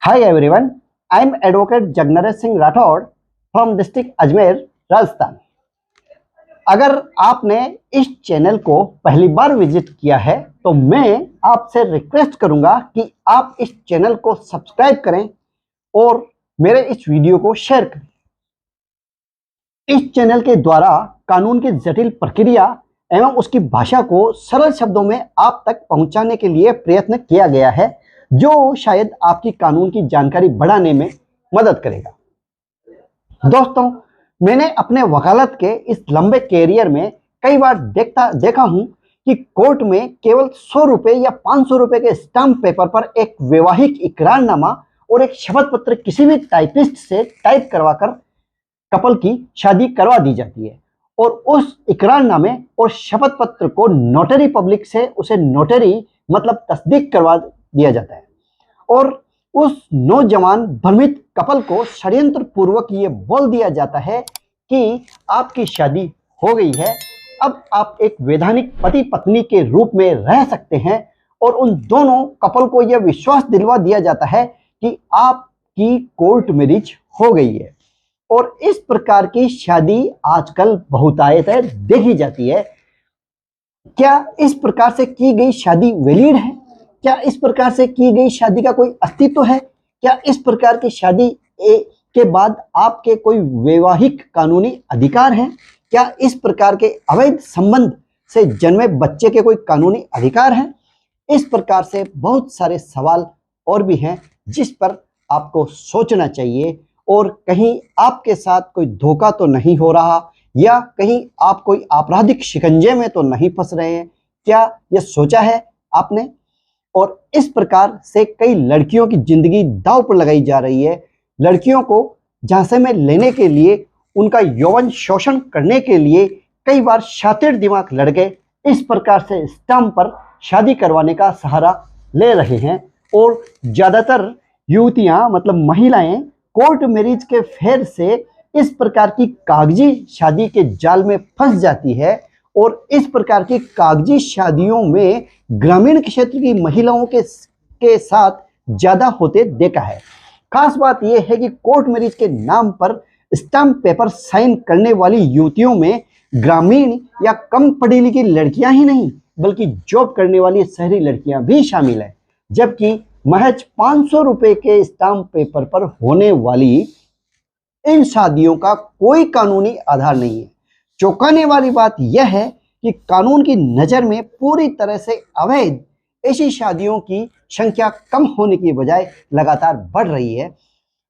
Hi everyone, I am Advocate Jagnaresh Singh Rathod from District Ajmer, Rajasthan. अगर आपने इस channel को पहली बार विजिट किया है तो मैं आपसे रिक्वेस्ट करूंगा कि आप इस चैनल को सब्सक्राइब करें और मेरे इस वीडियो को शेयर करें। इस चैनल के द्वारा कानून की जटिल प्रक्रिया एवं उसकी भाषा को सरल शब्दों में आप तक पहुंचाने के लिए प्रयत्न किया गया है, जो शायद आपकी कानून की जानकारी बढ़ाने में मदद करेगा। दोस्तों, मैंने अपने वकालत के इस लंबे कैरियर में कई बार देखा हूं कि कोर्ट में केवल 100 रुपए या 500 रुपए के स्टाम्प पेपर पर एक वैवाहिक इकरारनामा और एक शपथ पत्र किसी भी टाइपिस्ट से टाइप करवाकर कपल की शादी करवा दी जाती है और उस इकरारनामे और शपथ पत्र को नोटरी पब्लिक से उसे नोटरी मतलब तस्दीक करवा दिया जाता है और उस नौजवान भ्रमित कपल को षड्यंत्र पूर्वक ये बोल दिया जाता है कि आपकी शादी हो गई है, अब आप एक वैधानिक पति पत्नी के रूप में रह सकते हैं। और उन दोनों कपल को यह विश्वास दिलवा दिया जाता है कि आपकी कोर्ट मैरिज हो गई है। और इस प्रकार की शादी आजकल बहुतायत है देखी जाती है। क्या इस प्रकार से की गई शादी वैलिड है? क्या इस प्रकार से की गई शादी का कोई अस्तित्व है? क्या इस प्रकार की शादी के बाद आपके कोई वैवाहिक कानूनी अधिकार हैं? क्या इस प्रकार के अवैध संबंध से जन्मे बच्चे के कोई कानूनी अधिकार हैं? इस प्रकार से बहुत सारे सवाल और भी हैं जिस पर आपको सोचना चाहिए। और कहीं आपके साथ कोई धोखा तो नहीं हो रहा या कहीं आप कोई आपराधिक शिकंजे में तो नहीं फंस रहे हैं? क्या यह सोचा है आपने? और इस प्रकार से कई लड़कियों की जिंदगी दांव पर लगाई जा रही है। लड़कियों को झांसे में लेने के लिए, उनका यौवन शोषण करने के लिए कई बार शातिर दिमाग लड़के इस प्रकार से स्टाम्प पर शादी करवाने का सहारा ले रहे हैं। और ज्यादातर युवतियां मतलब महिलाएं कोर्ट मैरिज के फेर से इस प्रकार की कागजी शादी के जाल में फंस जाती है और इस प्रकार की कागजी शादियों में ग्रामीण क्षेत्र की महिलाओं के साथ ज्यादा होते देखा है। खास बात यह है कि कोर्ट मैरिज के नाम पर स्टाम्प पेपर साइन करने वाली युवतियों में ग्रामीण या कम पढ़ी लिखी लड़कियां ही नहीं बल्कि जॉब करने वाली शहरी लड़कियां भी शामिल है, जबकि महज 500 रुपए के स्टाम्प पेपर पर होने वाली इन शादियों का कोई कानूनी आधार नहीं है। चौंकाने वाली बात यह है कि कानून की नज़र में पूरी तरह से अवैध ऐसी शादियों की संख्या कम होने की बजाय लगातार बढ़ रही है।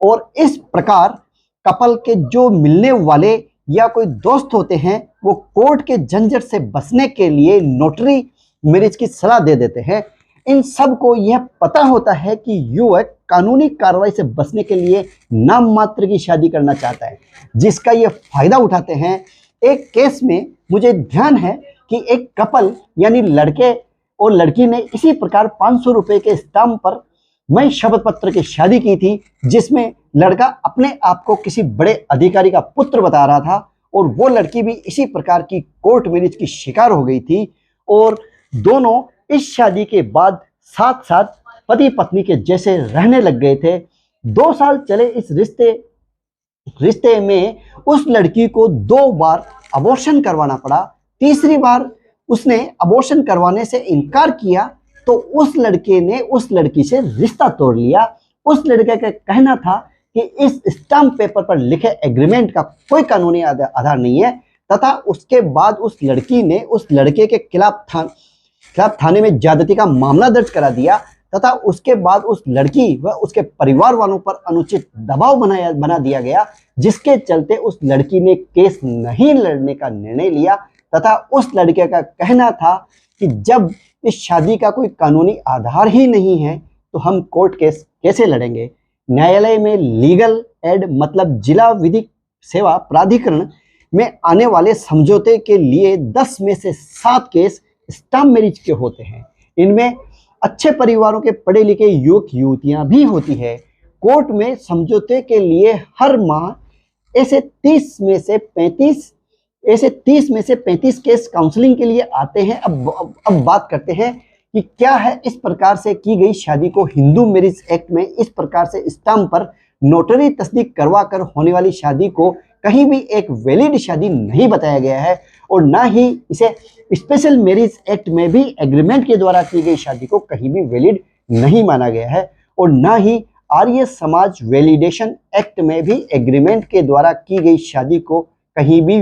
और इस प्रकार कपल के जो मिलने वाले या कोई दोस्त होते हैं वो कोर्ट के झंझट से बचने के लिए नोटरी मैरिज की सलाह दे देते हैं। इन सब को यह पता होता है कि युवक कानूनी कार्रवाई से बचने के लिए नाम मात्र की शादी करना चाहता है, जिसका ये फायदा उठाते हैं। एक केस में मुझे ध्यान है कि एक कपल यानी लड़के और लड़की ने इसी प्रकार 500 रुपए के स्टाम्प पर मैं शपथ पत्र की शादी की थी, जिसमें लड़का अपने आप को किसी बड़े अधिकारी का पुत्र बता रहा था और वो लड़की भी इसी प्रकार की कोर्ट मैरिज की शिकार हो गई थी। और दोनों इस शादी के बाद साथ साथ पति पत्नी के जैसे रहने लग गए थे। 2 साल चले इस रिश्ते में उस लड़की को 2 बार अबॉर्शन करवाना पड़ा। तीसरी बार उसने अबॉर्शन करवाने से इनकार किया तो उस लड़के ने उस लड़की से रिश्ता तोड़ लिया। उस लड़के का कहना था कि इस स्टाम्प पेपर पर लिखे एग्रीमेंट का कोई कानूनी आधार नहीं है तथा उसके बाद उस लड़की ने उस लड़के के खिलाफ थाने में ज्यादती का मामला दर्ज करा दिया तथा उसके बाद उस लड़की व उसके परिवार वालों पर अनुचित दबाव बना दिया गया, जिसके चलते उस लड़की ने केस नहीं लड़ने का निर्णय लिया तथा उस लड़के का कहना था कि जब इस शादी का कोई कानूनी आधार ही नहीं है तो हम कोर्ट केस कैसे लड़ेंगे। न्यायालय में लीगल एड मतलब जिला विधिक सेवा प्राधिकरण में आने वाले समझौते के लिए 10 में से 7 केस स्टाम्प मैरिज के होते हैं। इनमें अच्छे परिवारों के पढ़े लिखे युवक युवतियां भी होती है। कोर्ट में समझौते के लिए हर माह ऐसे 30 में से 35 केस काउंसलिंग के लिए आते हैं। अब बात करते हैं कि क्या है इस प्रकार से की गई शादी को हिंदू मैरिज एक्ट में इस प्रकार से स्टाम्प पर नोटरी तस्दीक करवा कर होने वाली शादी को कहीं भी एक वैलिड शादी नहीं बताया गया है, और ना ही इसे स्पेशल मैरिज एक्ट में भी एग्रीमेंट के द्वारा की गई शादी को कहीं भी वैलिड नहीं माना गया है, और ना ही आर्य समाज वैलिडेशन एक्ट में भी एग्रीमेंट के द्वारा की गई शादी को कहीं भी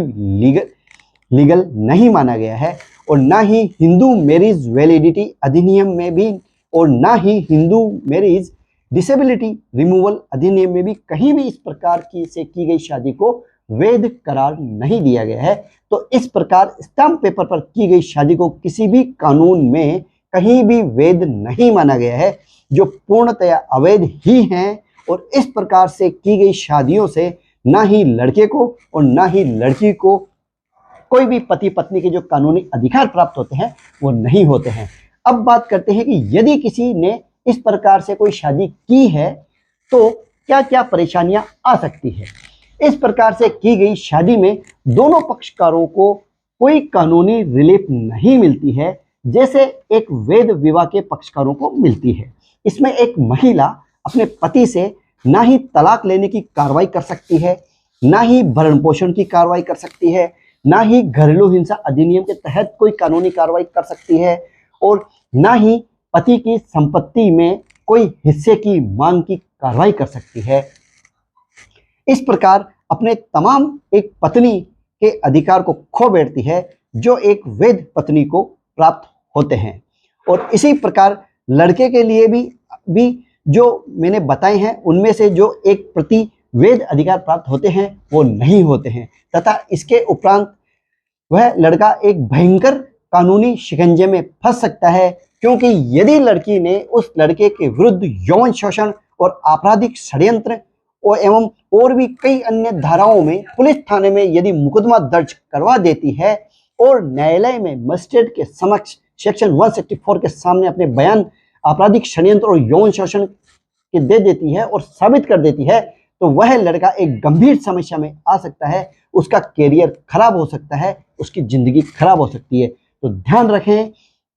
लीगल नहीं माना गया है, और ना ही हिंदू मैरिज वैलिडिटी अधिनियम में भी, और ना ही हिंदू मैरिज डिसेबिलिटी रिमूवल अधिनियम में भी कहीं भी इस प्रकार से की गई शादी को वैध करार नहीं दिया गया है। तो इस प्रकार स्टाम्प पेपर पर की गई शादी को किसी भी कानून में कहीं भी वैध नहीं माना गया है, जो पूर्णतया अवैध ही हैं। और इस प्रकार से की गई शादियों से ना ही लड़के को और ना ही लड़की को कोई भी पति पत्नी के जो कानूनी अधिकार प्राप्त होते हैं वो नहीं होते हैं। अब बात करते हैं कि यदि किसी ने इस प्रकार से कोई शादी की है तो क्या क्या परेशानियां आ सकती है। इस प्रकार से की गई शादी में दोनों पक्षकारों को कोई कानूनी रिलीफ नहीं मिलती है, जैसे एक वैध विवाह के पक्षकारों को मिलती है। इसमें एक महिला अपने पति से ना ही तलाक लेने की कार्रवाई कर सकती है, ना ही भरण पोषण की कार्रवाई कर सकती है, ना ही घरेलू हिंसा अधिनियम के तहत कोई कानूनी कार्रवाई कर सकती है, और ना ही पति की संपत्ति में कोई हिस्से की मांग की कार्रवाई कर सकती है। इस प्रकार अपने तमाम एक पत्नी के अधिकार को खो बैठती है जो एक वैध पत्नी को प्राप्त होते हैं। और इसी प्रकार लड़के के लिए भी जो मैंने बताए हैं उनमें से जो एक प्रति वैध अधिकार प्राप्त होते हैं वो नहीं होते हैं, तथा इसके उपरांत वह लड़का एक भयंकर कानूनी शिकंजे में फंस सकता है, क्योंकि यदि लड़की ने उस लड़के के विरुद्ध यौन शोषण और आपराधिक षड्यंत्र एवं और भी कई अन्य धाराओं में पुलिस थाने में यदि मुकदमा दर्ज करवा देती है और न्यायालय में मजिस्ट्रेट के समक्ष सेक्शन 164 के सामने अपने बयान आपराधिक षड्यंत्र और यौन शोषण के दे देती है और साबित कर देती है, तो वह लड़का एक गंभीर समस्या में आ सकता है, उसका कैरियर खराब हो सकता है, उसकी जिंदगी खराब हो सकती है। तो ध्यान रखें,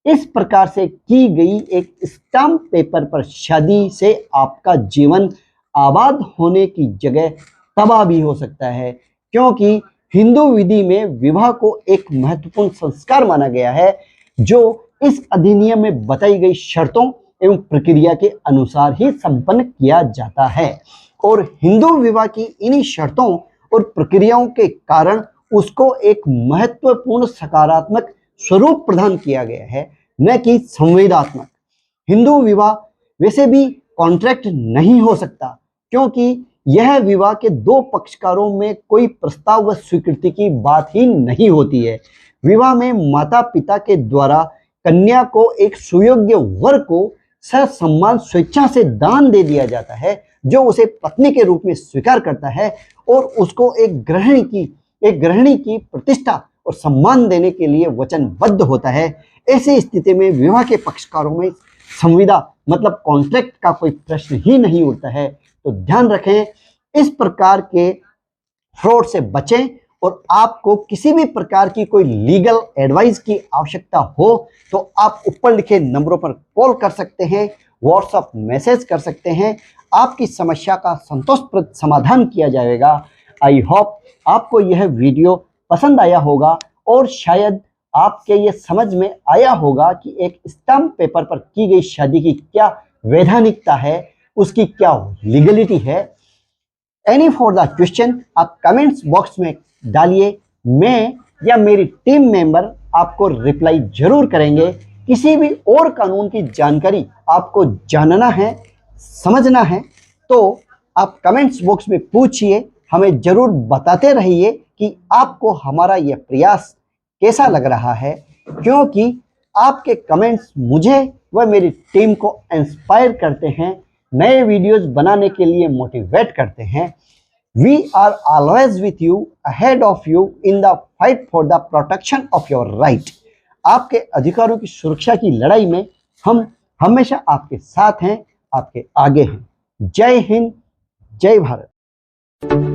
इस प्रकार से की गई एक स्टाम्प पेपर पर शादी से आपका जीवन आबाद होने की जगह तबाह भी हो सकता है, क्योंकि हिंदू विधि में विवाह को एक महत्वपूर्ण संस्कार माना गया है जो इस अधिनियम में बताई गई शर्तों एवं प्रक्रिया के अनुसार ही संपन्न किया जाता है। और हिंदू विवाह की इन्हीं शर्तों और प्रक्रियाओं के कारण उसको एक महत्वपूर्ण सकारात्मक स्वरूप प्रदान किया गया है, न कि संवेदात्मक। हिंदू विवाह वैसे भी कॉन्ट्रैक्ट नहीं हो सकता, क्योंकि यह विवाह के दो पक्षकारों में कोई प्रस्ताव व स्वीकृति की बात ही नहीं होती है। विवाह में माता पिता के द्वारा कन्या को एक सुयोग्य वर को ससम्मान स्वेच्छा से दान दे दिया जाता है, जो उसे पत्नी के रूप में स्वीकार करता है और उसको एक गृहिणी की प्रतिष्ठा और सम्मान देने के लिए वचनबद्ध होता है। ऐसी स्थिति में विवाह के पक्षकारों में संविदा मतलब कॉन्ट्रैक्ट का कोई प्रश्न ही नहीं उठता है। तो ध्यान रखें, इस प्रकार के फ्रॉड से बचें, और आपको किसी भी प्रकार की कोई लीगल एडवाइस की आवश्यकता हो तो आप ऊपर लिखे नंबरों पर कॉल कर सकते हैं, व्हाट्सएप मैसेज कर सकते हैं, आपकी समस्या का संतोषप्रद समाधान किया जाएगा। आई होप आपको यह वीडियो पसंद आया होगा और शायद आपके ये समझ में आया होगा कि एक स्टाम्प पेपर पर की गई शादी की क्या वैधानिकता है, उसकी क्या लीगलिटी है। एनी फॉर द क्वेश्चन आप कमेंट्स बॉक्स में डालिए, मैं या मेरी टीम मेंबर आपको रिप्लाई जरूर करेंगे। किसी भी और कानून की जानकारी आपको जानना है, समझना है, तो आप कमेंट्स बॉक्स में पूछिए, हमें जरूर बताते रहिए कि आपको हमारा यह प्रयास कैसा लग रहा है, क्योंकि आपके कमेंट्स मुझे व मेरी टीम को इंस्पायर करते हैं, नए वीडियोस बनाने के लिए मोटिवेट करते हैं। We are always with you, ahead of you in the fight for the protection of your right. आपके अधिकारों की सुरक्षा की लड़ाई में हम हमेशा आपके साथ हैं, आपके आगे हैं। जय हिंद, जय भारत।